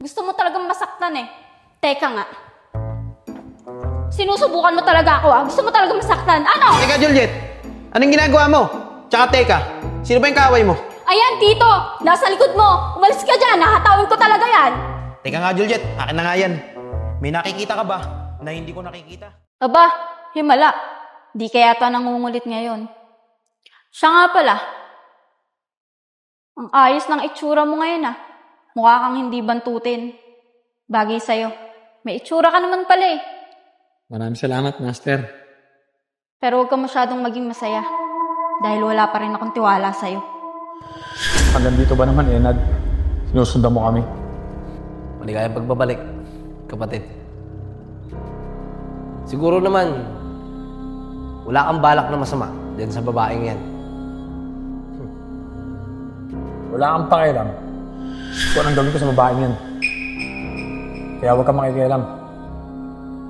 Gusto mo talagang masaktan eh. Teka nga. Sinusubukan mo talaga ako ah. Gusto mo talaga masaktan. Ano? Teka, Juliet. Anong ginagawa mo? Tsaka teka, sino ba yung kaaway mo? Ayan, Tito. Nasa likod mo. Umalis ka dyan. Nahatawin ko talaga yan. Teka nga, Juliet. Akin na nga yan. May nakikita ka ba na hindi ko nakikita? Aba, himala. Di kaya ito nangungulit ngayon. Siya nga pala. Ang ayos ng itsura mo ngayon ah. Mukha kang hindi bantutin. Bagay sa'yo. May itsura ka naman pala eh. Maraming salamat, Master. Pero huwag ka masyadong maging masaya. Dahil wala pa rin akong tiwala sa'yo. Hanggang dito ba naman, Enad? Sinusundan mo kami. Maligayang pagbabalik, kapatid. Siguro naman, wala kang balak na masama dyan sa babaeng yan. Wala kang pakialam kung anong gawin ko sa babaeng yan. Kaya huwag kang makikialam.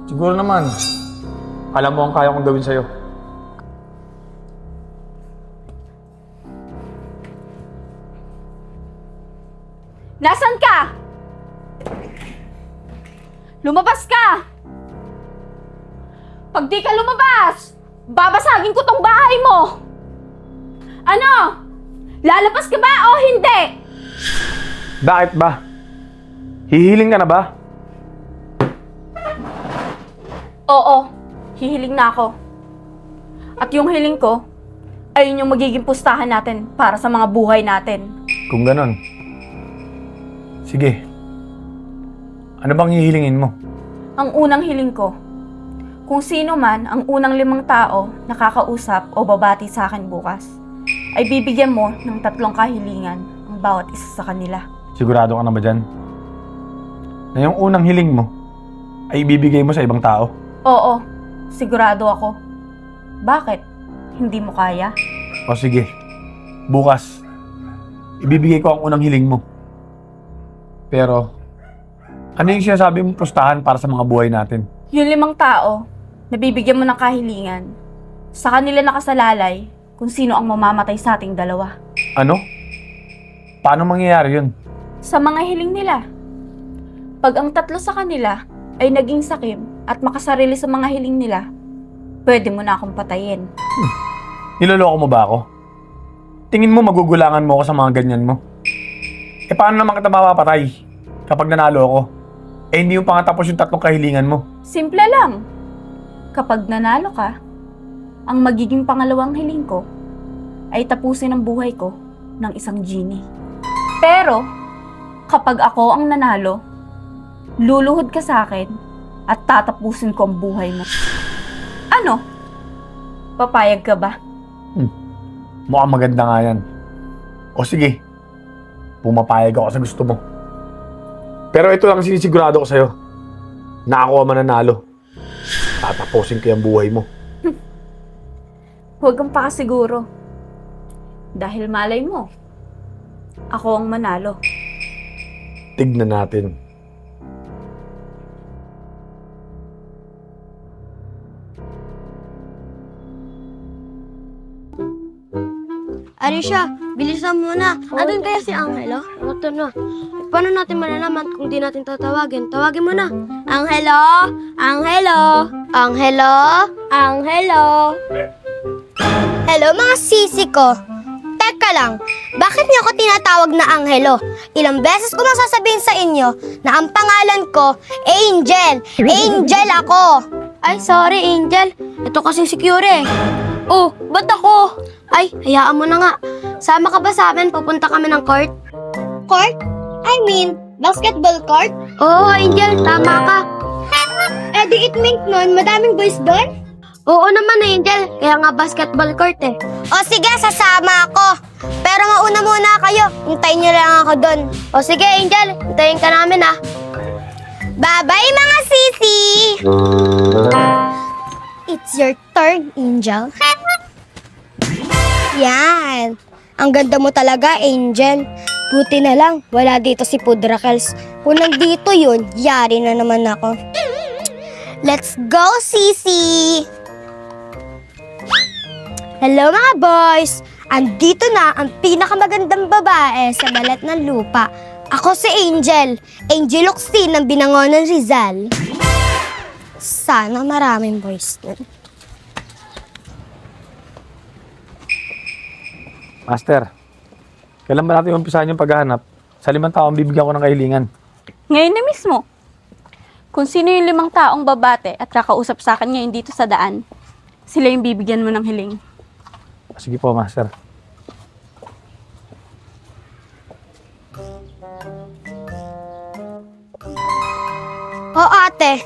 Siguro naman, alam mo ang kaya kong gawin sa'yo. Nasaan ka? Lumabas ka! Pag di ka lumabas, babasagin ko tong bahay mo! Ano? Lalabas ka ba o hindi? Bakit ba? Hihiling ka na ba? Oo, hihiling na ako. At yung hiling ko, ay yung magiging pustahan natin para sa mga buhay natin. Kung ganon. Sige. Ano bang hihilingin mo? Ang unang hiling ko, kung sino man ang unang 5 tao na kakausap o babati sa akin bukas, ay bibigyan mo ng 3 kahilingan ang bawat isa sa kanila. Sigurado ka na ba dyan? Na yung unang hiling mo ay ibibigay mo sa ibang tao? Oo, sigurado ako. Bakit? Hindi mo kaya? O sige. Bukas, ibibigay ko ang unang hiling mo. Pero, ano yung sinasabi mong pustahan para sa mga buhay natin? Yung 5 tao, nabibigyan mo ng kahilingan. Sa kanila nakasalalay kung sino ang mamamatay sa ating dalawa. Ano? Paano mangyayari yun? Sa mga hiling nila. Pag ang 3 sa kanila ay naging sakim at makasarili sa mga hiling nila, pwede mo na akong patayin. Niloloko mo ba ako? Tingin mo magugulangan mo ako sa mga ganyan mo? Eh paano naman kita mapapatay kapag nanalo ako? Eh hindi yung pangatapos yung 3 kahilingan mo. Simple lang. Kapag nanalo ka, ang magiging pangalawang hiling ko ay tapusin ang buhay ko ng isang genie. Pero, kapag ako ang nanalo, luluhod ka sa akin at tatapusin ko ang buhay mo. Ano? Papayag ka ba? Mukhang maganda nga yan. O sige, pumapayag ako sa gusto mo. Pero ito lang sinisigurado ko sa'yo. Na ako ang mananalo. Tatapusin ko yung buhay mo. Huwag kang pakasiguro. Dahil malay mo, ako ang manalo. Tignan natin. Arisha, bilisan mo na. Andun kaya si Angelo? Ito na. Paano natin malalaman kung di natin tatawagin? Tawagin mo na. Angelo? Angelo? Angelo? Angelo? Hello mga sisi ko. Teka lang, bakit niyo ako tinatawag na Angelo? Ilang beses ko masasabihin sa inyo na ang pangalan ko, Angel. Angel ako. Ay, sorry Angel. Ito kasing si Curie. Oh, ba't ako? Ay, hayaan mo na nga. Sama ka ba sa amin? Pupunta kami ng court. Court? I mean, basketball court? Oo, Angel, tama ka. Eh, di it means nun, madaming boys doon? Oo naman, Angel. Kaya nga basketball court eh. O sige, sasama ako. Pero mauna muna kayo. Hintayin niyo lang ako doon. O sige, Angel. Hintayin ka namin ah. Bye-bye, mga sisi! It's your turn, Angel. Yan. Ang ganda mo talaga, Angel. Buti na lang, wala dito si Pudrakels. Kung nandito yun, yari na naman ako. Let's go, Sisi! Hello mga boys! Andito na ang pinakamagandang babae sa balat ng lupa. Ako si Angel. Angel Oxtin ng Binangonan Rizal. Sana maraming boys nun. Master, kailan ba natin umpisahan yung paghahanap? Sa 5 taong bibigyan ko ng kahilingan. Ngayon na mismo. Kung sino yung 5 taong babate at kakausap sa akin ngayon dito sa daan, sila yung bibigyan mo ng hiling. Sige po, Master. O ate,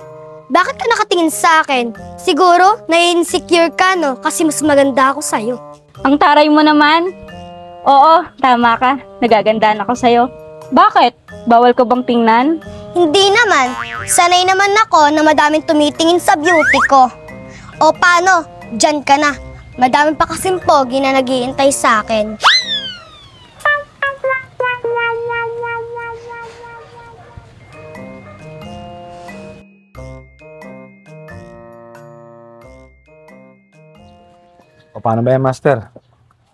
bakit ka nakatingin sa akin? Siguro, nai-insecure ka, no? Kasi mas maganda ako sa'yo. Ang taray mo naman. Oo, tama ka. Nagagandaan ako sa'yo. Bakit? Bawal ko bang tingnan? Hindi naman. Sanay naman ako na madaming tumitingin sa beauty ko. O paano? Diyan ka na. Madami pa kasing pogi na naghihintay sa akin. O paano ba yan, Master?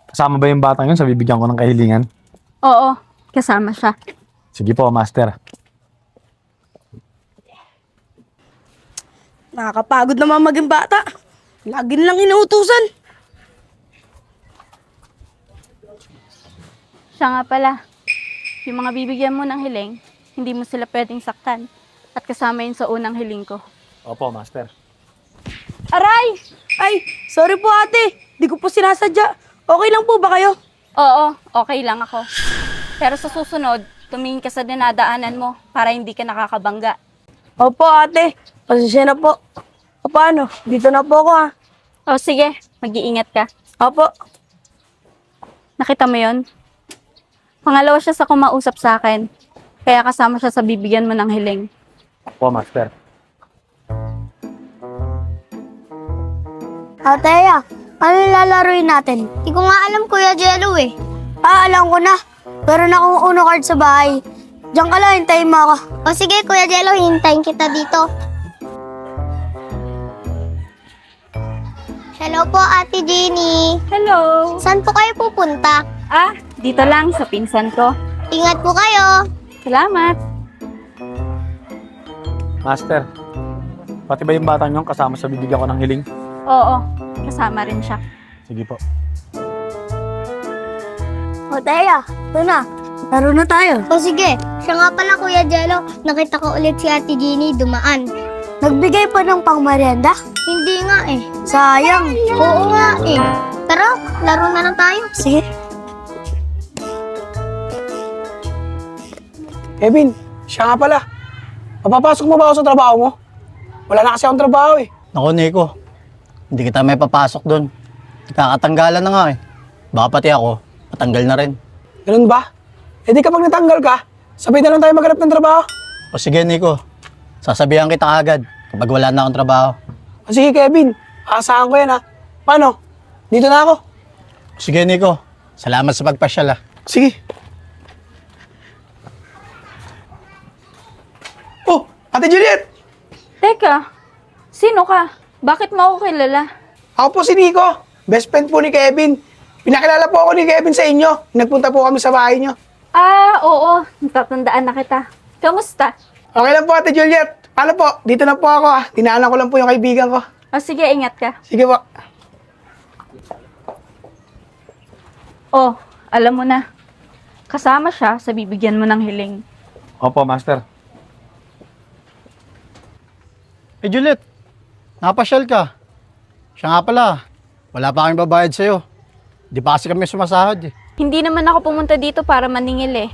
Kasama ba yung batang yun sa bibigyan ko ng kahilingan? Oo, kasama siya. Sige po, Master. Nakakapagod naman maging bata. Lagi nilang inuutusan. Siya nga pala. Yung mga bibigyan mo ng hiling, hindi mo sila pwedeng saktan. At kasama yun sa unang hiling ko. Opo, Master. Aray! Ay, sorry po ate. Di ko po sinasadya. Okay lang po ba kayo? Oo, okay lang ako. Pero sa susunod, tumingin ka sa dinadaanan mo para hindi ka nakakabangga. Opo ate. Pasensya na po. O paano? Dito na po ako ha. O sige, mag-iingat ka. Opo. Nakita mo yon? Pangalawa siya sa kumausap sa akin. Kaya kasama siya sa bibigyan mo ng hiling. Opo, Master. Ateya, ano lalaroin natin? Hindi ko nga alam, Kuya Jello eh. Alam ko na. Pero na akong uno card sa bahay. Diyan ka lang, hintayin mo ako. O sige, Kuya Jello, hintayin kita dito. Hello po, Ate Jenny. Hello! Saan po kayo pupunta? Ah, dito lang sa pinsan ko. Ingat po kayo. Salamat! Master, pati ba yung batang yun kasama sa bibigyan ko ng hiling? Oo, kasama rin siya. Sige po. O Teya, ito na. Laro na tayo. O sige, siya nga pala Kuya Jello. Nakita ko ulit si Ate Jenny dumaan. Nagbigay pa ng pangmerienda? Hindi nga eh. Sayang. Oo nga eh. Tara, laro na lang tayo. Sige. Kevin, siya nga pala. Papapasok mo ba ako sa trabaho mo? Wala na kasi akong trabaho eh. Naku, Nico. Hindi kita may papasok doon. Kakatanggalan na nga eh. Baka pati ako, matanggal na rin. Ganun ba? Eh di kapag natanggal ka, sabay na lang tayo maghanap ng trabaho. O sige, Nico. Sasabihan kita agad kapag wala na akong trabaho. O sige, Kevin. Aasahan ko yan ha. Paano? Dito na ako. Sige, Nico. Salamat sa pagpasyal ah. Sige. Oh, Ate Juliet! Teka, sino ka? Bakit mo ako kilala? Ako po si Nico. Best friend po ni Kevin. Pinakilala po ako ni Kevin sa inyo. Nagpunta po kami sa bahay nyo. Ah, oo. Natatandaan na kita. Kamusta? Okay lang po, Ate Juliet. Paano po? Dito na po ako ha. Tinaanan ko lang po yung kaibigan ko. O sige, ingat ka. Sige po. Oh, alam mo na. Kasama siya sa bibigyan mo ng hiling. Opo, Master. Eh, Juliet. Napasyal ka. Siya nga pala. Wala pa kaming babayad sa'yo. Di pa kasi kami sumasahod eh. Hindi naman ako pumunta dito para maningil eh.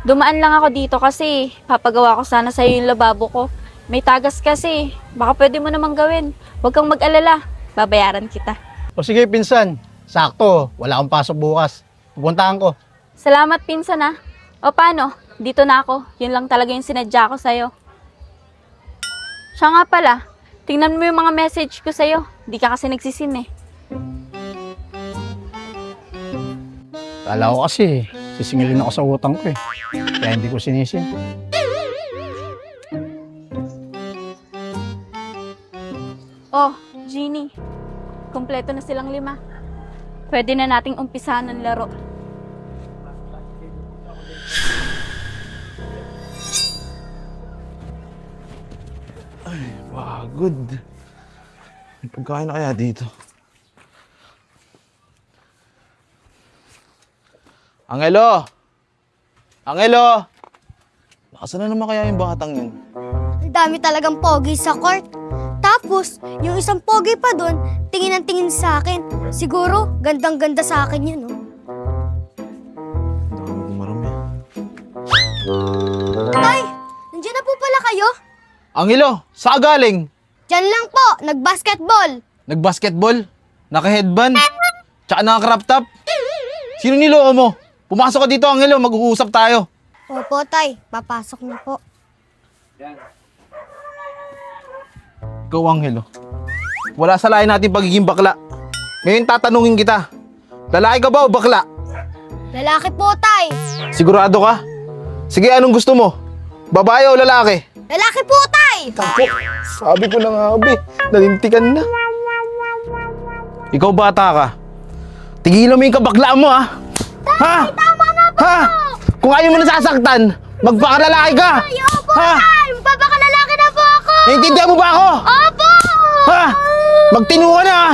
Dumaan lang ako dito kasi papagawa ko sana sa'yo yung lababo ko. May tagas kasi. Baka pwede mo namang gawin. Huwag kang mag-alala. Babayaran kita. O sige, pinsan. Sakto. Wala akong pasok bukas. Pupuntahan ko. Salamat pinsan ah. O paano? Dito na ako. Yun lang talaga yung sinadya ko sa'yo. Siya nga pala. Tingnan mo yung mga message ko sa'yo. Di ka kasi nagsisin eh. Kala ko kasi, sisingilin ako sa utang ko eh. Kaya hindi ko sinisin. Oh, Jeannie. Kompleto na silang 5. Pwede na nating umpisahan ng laro. Pagod. May pagkain na kaya dito? Angelo! Angelo! Nasaan na naman kaya yung batang yun? Ang dami talagang pogi sa court. Tapos, yung isang pogi pa doon, tingin ang tingin sa akin. Siguro, gandang-ganda sa akin yun, oh. Ang dami kong marami. Tay, nandiyan na po pala kayo? Angelo! Saan ka galing? Diyan lang po, nag-basketball. Nag-basketball? Naka-headband? Tsaka naka-crop top? Sino niloko mo? Pumasok ka dito, Angelo. Mag-uusap tayo. Opo, tay. Papasok na po. Ikaw, Angelo. Wala sa lahi natin pagiging bakla. Ngayon tatanungin kita. Lalaki ka ba o bakla? Lalaki po, tay. Sigurado ka? Sige, anong gusto mo? Babae o lalaki? Lalaki po, tay. Tako, sabi ko na nga, Abe. Nalintikan na. Ikaw bata ka. Tigilan mo yung kabaklaan mo, ha? Ha? Tama na po. Ha? Kung ayaw mo nasasaktan, magpakalalaki ka! Ay, opo, Ha? tay. Magpapakalalaki na po ako. Naintindihan mo ba ako? Opo. Ha? Magtino ka na, ha?